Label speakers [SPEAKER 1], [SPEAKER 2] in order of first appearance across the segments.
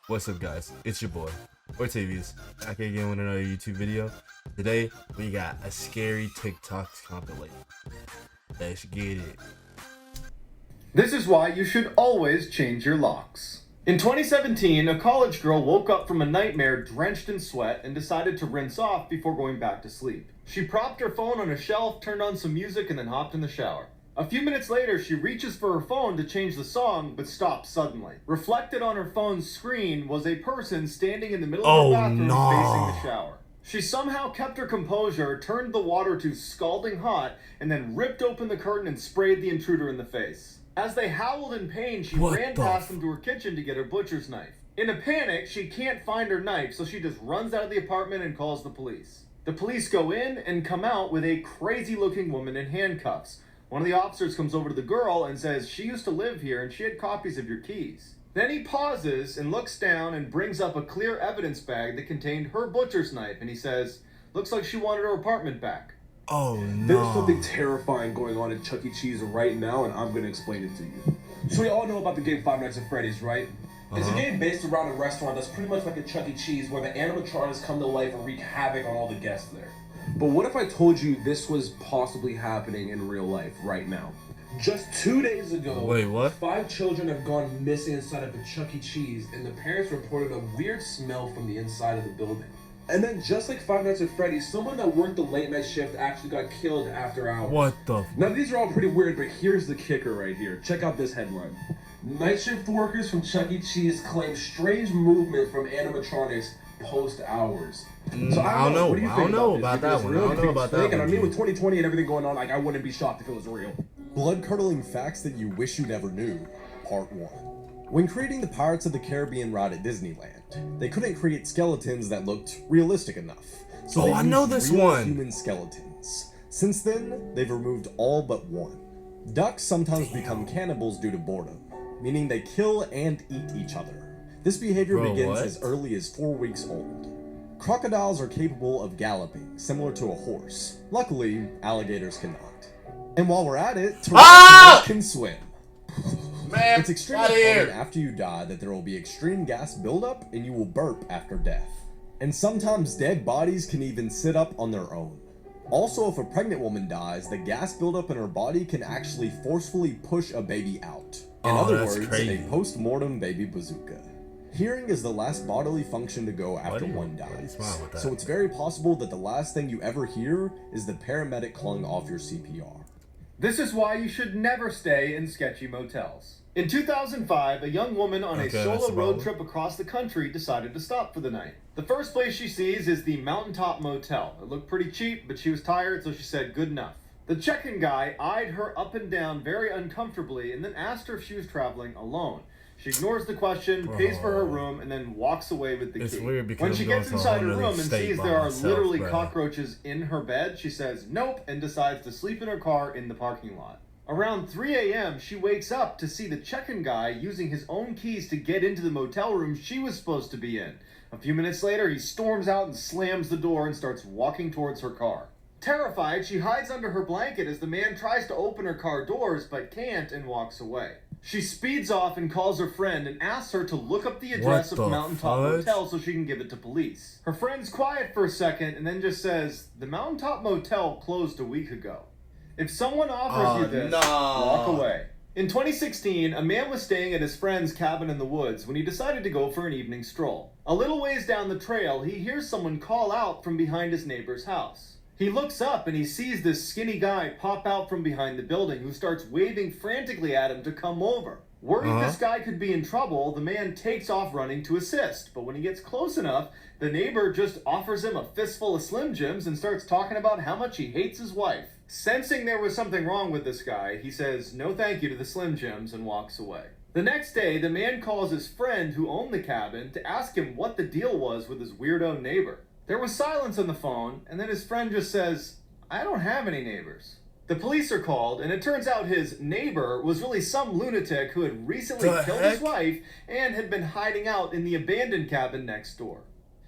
[SPEAKER 1] What's up, guys? It's your boy, Ortavius, back again with another YouTube video. Today, we got a scary TikTok compilation. Let's get it.
[SPEAKER 2] This is why you should always change your locks. In 2017, a college girl woke up from a nightmare drenched in sweat and decided to rinse off before going back to sleep. She propped her phone on a shelf, turned on some music, and then hopped in the shower. A few minutes later, she reaches for her phone to change the song, but stops suddenly. Reflected on her phone's screen was a person standing in the middle of her bathroom facing the shower. She somehow kept her composure, turned the water to scalding hot, and then ripped open the curtain and sprayed the intruder in the face. As they howled in pain, she ran past them to her kitchen to get her butcher's knife. In a panic, she can't find her knife, so she just runs out of the apartment and calls the police. The police go in and come out with a crazy-looking woman in handcuffs. One of the officers comes over to the girl and says she used to live here and she had copies of your keys. Then he pauses and looks down and brings up a clear evidence bag that contained her butcher's knife, and he says, "Looks like she wanted her apartment back."
[SPEAKER 1] Oh no.
[SPEAKER 3] There's something terrifying going on in Chuck E. Cheese right now, and I'm going to explain it to you. So we all know about the game Five Nights at Freddy's, right? It's a game based around a restaurant that's pretty much like a Chuck E. Cheese where the animatronics come to life and wreak havoc on all the guests there. But what if I told you this was possibly happening in real life right now? Just 2 days ago,
[SPEAKER 1] Wait, what?
[SPEAKER 3] 5 children have gone missing inside of a Chuck E. Cheese, and the parents reported a weird smell from the inside of the building. And then just like Five Nights at Freddy's, someone that worked the late night shift actually got killed after hours.
[SPEAKER 1] What the?
[SPEAKER 3] Now these are all pretty weird, but here's the kicker right here. Check out this headline. Night shift workers from Chuck E. Cheese claim strange movement from animatronics post hours. So
[SPEAKER 1] I don't know.
[SPEAKER 3] What do you
[SPEAKER 1] I
[SPEAKER 3] think
[SPEAKER 1] don't know
[SPEAKER 3] about
[SPEAKER 1] about
[SPEAKER 3] this?
[SPEAKER 1] that
[SPEAKER 3] Do you
[SPEAKER 1] one. I don't
[SPEAKER 3] think it's
[SPEAKER 1] know
[SPEAKER 3] real?
[SPEAKER 1] about
[SPEAKER 3] Do you think
[SPEAKER 1] that
[SPEAKER 3] it's fake? And I mean,
[SPEAKER 1] one.
[SPEAKER 3] with 2020 and everything going on, like, I wouldn't be shocked if it was real.
[SPEAKER 4] Blood-curdling facts that you wish you never knew, Part 1. When creating the Pirates of the Caribbean ride at Disneyland, they couldn't create skeletons that looked realistic enough. So they
[SPEAKER 1] I know
[SPEAKER 4] used
[SPEAKER 1] this
[SPEAKER 4] real
[SPEAKER 1] one.
[SPEAKER 4] human skeletons. Since then, they've removed all but one. Ducks sometimes become cannibals due to boredom, meaning they kill and eat each other. This behavior begins as early as 4 weeks old. Crocodiles are capable of galloping, similar to a horse. Luckily, alligators cannot. And while we're at it, tarantulas can swim.
[SPEAKER 1] Man,
[SPEAKER 4] It's extremely common after you die that there will be extreme gas buildup and you will burp after death. And sometimes dead bodies can even sit up on their own. Also, if a pregnant woman dies, the gas buildup in her body can actually forcefully push a baby out. In other words, a post-mortem baby bazooka. Hearing is the last bodily function to go after one dies. So it's very possible that the last thing you ever hear is the paramedic calling off your CPR.
[SPEAKER 2] This is why you should never stay in sketchy motels. In 2005, a young woman on a solo road trip across the country decided to stop for the night. The first place she sees is the Mountaintop Motel. It looked pretty cheap, but she was tired, so she said good enough. The check-in guy eyed her up and down very uncomfortably and then asked her if she was traveling alone. She ignores the question, pays for her room, and then walks away with the key.
[SPEAKER 1] It's weird because
[SPEAKER 2] when she gets inside her room and sees there are literally cockroaches in her bed, she says nope and decides to sleep in her car in the parking lot. Around 3 a.m., she wakes up to see the check-in guy using his own keys to get into the motel room she was supposed to be in. A few minutes later, he storms out and slams the door and starts walking towards her car. Terrified, she hides under her blanket as the man tries to open her car doors but can't and walks away. She speeds off and calls her friend and asks her to look up the address of Mountaintop Motel so she can give it to police. Her friend's quiet for a second and then just says, "The Mountaintop Motel closed a week ago. If someone offers you this, walk away." In 2016, a man was staying at his friend's cabin in the woods when he decided to go for an evening stroll. A little ways down the trail, he hears someone call out from behind his neighbor's house. He looks up and he sees this skinny guy pop out from behind the building who starts waving frantically at him to come over. Worried this guy could be in trouble, the man takes off running to assist. But when he gets close enough, the neighbor just offers him a fistful of Slim Jims and starts talking about how much he hates his wife. Sensing there was something wrong with this guy, he says no thank you to the Slim Jims and walks away. The next day, the man calls his friend who owned the cabin to ask him what the deal was with his weirdo neighbor. There was silence on the phone, and then his friend just says, "I don't have any neighbors." The police are called, and it turns out his neighbor was really some lunatic who had recently killed his wife and had been hiding out in the abandoned cabin next door.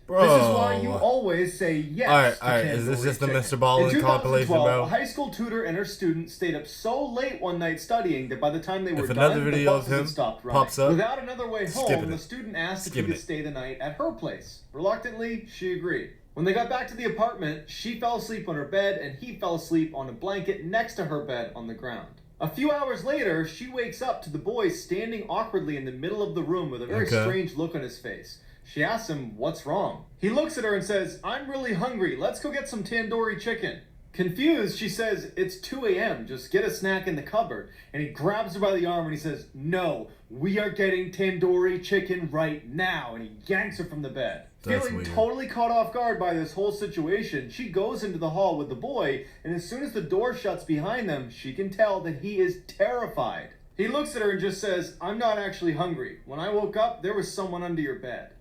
[SPEAKER 1] Bro.
[SPEAKER 2] This is why you always say yes.
[SPEAKER 1] All right. Is this just the Mr. Ballin compilation, bro?
[SPEAKER 2] A high school tutor and her student stayed up so late one night studying that by the time they were
[SPEAKER 1] If
[SPEAKER 2] done,
[SPEAKER 1] another
[SPEAKER 2] the
[SPEAKER 1] video
[SPEAKER 2] buses
[SPEAKER 1] of him
[SPEAKER 2] had stopped running.
[SPEAKER 1] pops up,
[SPEAKER 2] Without another way home, the
[SPEAKER 1] it.
[SPEAKER 2] student asked if
[SPEAKER 1] Skip
[SPEAKER 2] he could
[SPEAKER 1] it.
[SPEAKER 2] stay the night at her place. Reluctantly, she agreed. When they got back to the apartment, she fell asleep on her bed and he fell asleep on a blanket next to her bed on the ground. A few hours later, she wakes up to the boy standing awkwardly in the middle of the room with a very strange look on his face. She asks him, "What's wrong?" He looks at her and says, "I'm really hungry. Let's go get some tandoori chicken." Confused, she says, "It's 2 a.m. Just get a snack in the cupboard." And he grabs her by the arm and he says, "No, we are getting tandoori chicken right now." And he yanks her from the bed. Feeling totally caught off guard by this whole situation, she goes into the hall with the boy, and as soon as the door shuts behind them, she can tell that he is terrified. He looks at her and just says, "I'm not actually hungry. When I woke up, there was someone under your bed."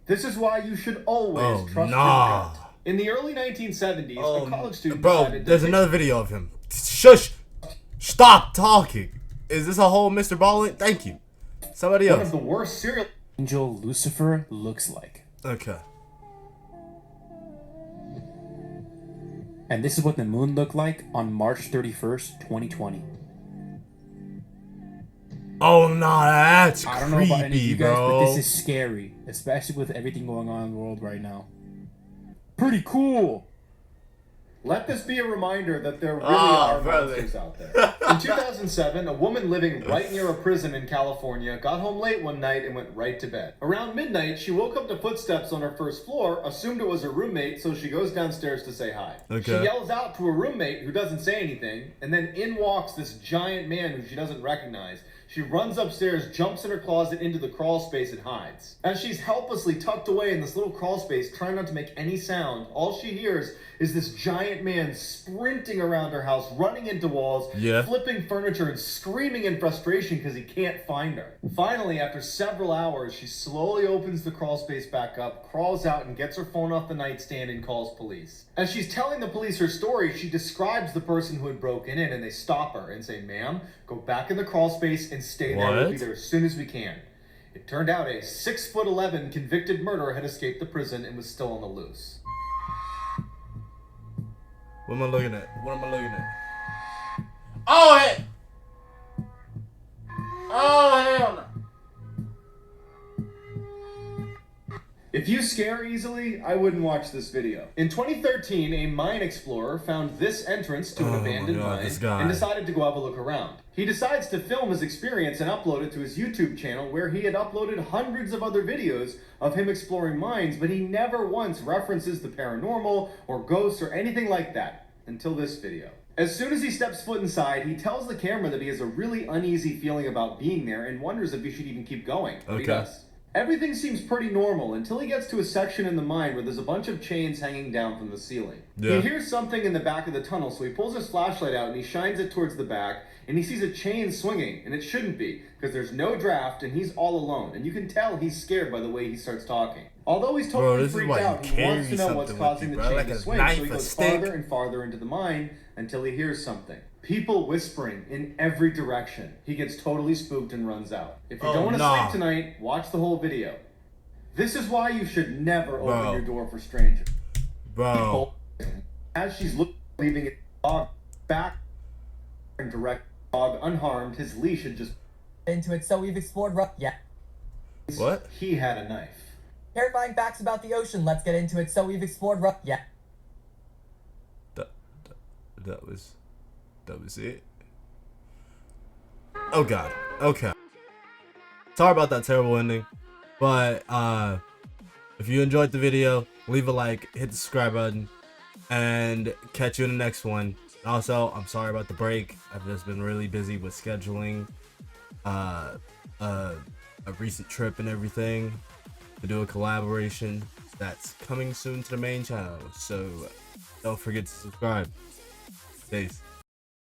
[SPEAKER 2] This is why you should always trust your gut. In the early 1970s, a college student decided
[SPEAKER 1] there's another video of him. Shush! Stop talking! Is this a whole Mr. Ballin? Thank you. Somebody else.
[SPEAKER 2] One of the worst serial
[SPEAKER 5] angel Lucifer looks like.
[SPEAKER 1] Okay.
[SPEAKER 5] And this is what the moon looked like on March 31st, 2020.
[SPEAKER 1] Oh, nah, that's
[SPEAKER 5] I don't know about any of you guys,
[SPEAKER 1] bro.
[SPEAKER 5] but this is scary, especially with everything going on in the world right now. Pretty cool.
[SPEAKER 2] Let this be a reminder that there really are monsters out there. In 2007, a woman living right near a prison in California got home late one night and went right to bed. Around midnight, she woke up to footsteps on her first floor, assumed it was her roommate, so she goes downstairs to say hi. She yells out to her roommate, who doesn't say anything, and then in walks this giant man who she doesn't recognize. She runs upstairs, jumps in her closet into the crawl space, and hides. As she's helplessly tucked away in this little crawl space, trying not to make any sound, all she hears is this giant man sprinting around her house, running into walls, flipping furniture, and screaming in frustration because he can't find her. Finally, after several hours, she slowly opens the crawl space back up, crawls out, and gets her phone off the nightstand and calls police. As she's telling the police her story, she describes the person who had broken in, and they stop her and say, "Ma'am, go back in the crawl space and stay there. We'll be there as soon as we can." It turned out a 6'11" convicted murderer had escaped the prison and was still on the loose.
[SPEAKER 1] What am I looking at? What am I looking at? Oh, hey! Oh, hell no.
[SPEAKER 2] If you scare easily, I wouldn't watch this video. In 2013, a mine explorer found this entrance to an abandoned mine and decided to go have a look around. He decides to film his experience and upload it to his YouTube channel, where he had uploaded hundreds of other videos of him exploring mines, but he never once references the paranormal or ghosts or anything like that, until this video. As soon as he steps foot inside, he tells the camera that he has a really uneasy feeling about being there and wonders if he should even keep going. But he does. Everything seems pretty normal until he gets to a section in the mine where there's a bunch of chains hanging down from the ceiling. He hears something in the back of the tunnel, so he pulls his flashlight out and he shines it towards the back, and he sees a chain swinging, and it shouldn't be, because there's no draft and he's all alone, and you can tell he's scared by the way he starts talking. Although he's totally freaked out, he wants to know what's causing the chain to swing, so he goes farther and farther into the mine until he hears something. People whispering in every direction. He gets totally spooked and runs out. If you don't want to sleep tonight, watch the whole video. This is why you should never open your door for strangers. People, as she's leaving it dog back and direct dog unharmed, his leash had just
[SPEAKER 6] into it, so we've explored
[SPEAKER 1] What?
[SPEAKER 2] He had a knife.
[SPEAKER 6] Terrifying facts about the ocean. Let's get into it. So we've explored
[SPEAKER 1] That was it. Oh god. Okay. Sorry about that terrible ending. But if you enjoyed the video, leave a like, hit the subscribe button, and catch you in the next one. Also, I'm sorry about the break. I've just been really busy with scheduling a recent trip and everything to do a collaboration that's coming soon to the main channel. So don't forget to subscribe. Peace.